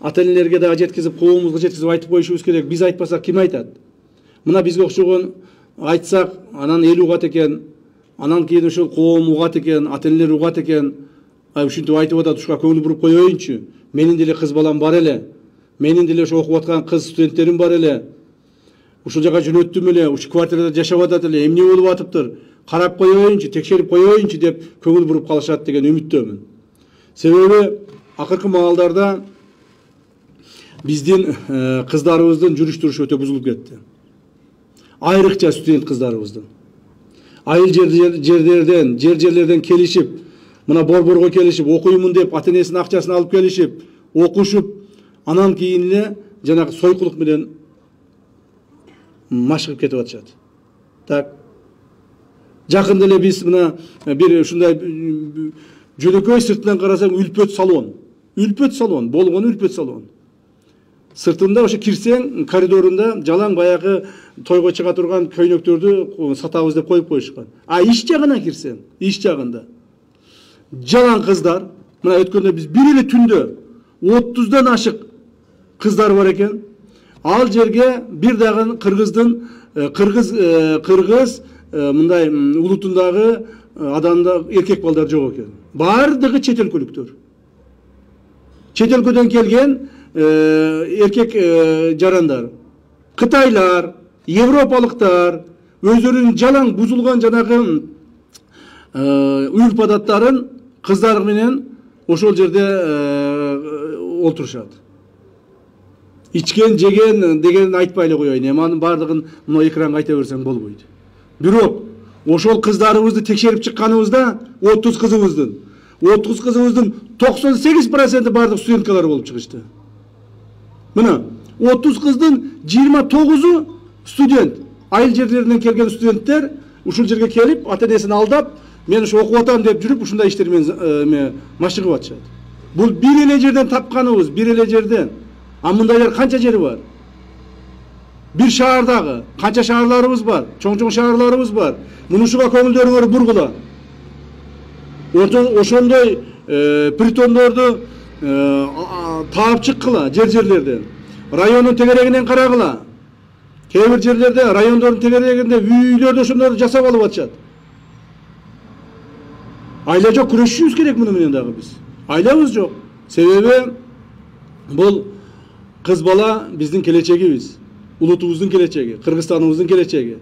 ата-энелерге дагы жеткизип, коомубузга жеткизип айтып коюшубуз керек. Биз айтпасак ким айтат? Мына бизге окшогон айтсак, анан эл угат экен, анан кийин ошол коом угат экен, ата-энелер угат экен. Ушинтип айтып атат, ушуга көңүл буруп коеюнчу. Менин деле кыз балам бар эле. Менин деле ошо окуп аткан кыз студенттерим бар эле. Ушул жака жөнөттүм эле, ушу квартирада жашап атат эле. Эмне болуп атыптыр? Карап коеюнчу, текшерип коеюнчу деп көңүл буруп калышат деген үмүттөмүн. Себеби акыркы маалдарда биздин кыздарыбыздын жүрүш турушу өтө бузулуп кетти. Айрыкча студент кыздарыбыздын. Айыл жерлерден келишип, мына борборго келишип, окуймун деп ата-энесинин акчасын алып келишип, окушуп, анан кийин эле жанагы сойкулук менен машыгып кетип атышат. Так. Жакында эле биз мына бир ушундай жөнөкөй сыртынан карасаң үлпөт салон. Үлпөт салон, болгон үлпөт салон. Сыртында ошо кирсең, коридорунда жалаң баягы тойго чыга турган көйнөктөрдү сатабыз деп коюп коюшкан. А иш жагына кирсең, иш жагында жалаң кыздар, мына өткөндө биз бир эле түндө 30дан ашык кыздар бар экен. Ал жерге бир дагы кыргыз мындай улутундагы адамда эркек балдар жок экен. Бардыгы чет өлкөлүктөр. Чет өлкөдөн келген эркек жарандар, кытайлар, европалыктар өздөрүнүн жалаң бузулган жанагы үрп адаттарын кыздар менен ошол жерде олтурушат. Ичкен, жеген деген айтпай эле коеюн. Анын бардыгын мына экранга айта берсең болбойт. Бирок ошол кыздарыбызды текшерип чыкканыбызда 30 кызыбыздын 98% бардык студенткалар болуп чыгышты. Мына 30 кыздын 29-у студент. Айыл жерлеринен келген студенттер ушул жерге келип, ата-энесин алдап, мен ушу окуп атам деп жүрүп, ушундай иштер менен машыгып атышат. Бул бир эле жерден тапканыбыз, бир эле жерден. А мындайлар канча жери бар? Бир шаардагы, канча шаарларыбыз бар? Чоң-чоң шаарларыбыз бар. Мунушуга көңүлдөрүңөр бургула. Ошондой притондорду таап чыккыла жерлерден. Райондун тегерегинен карагыла. Кээ бир жерлерде райондордун тегерегинде үйлөрдү ошондорду жасап алып атышат. Айла жок, күрөшүшүбүз керек муну менен дагы биз. Айлабыз жок. Себеби бул кыз бала биздин келечегибиз. Улутубуздун келечеги, Кыргызстаныбыздын келечеги.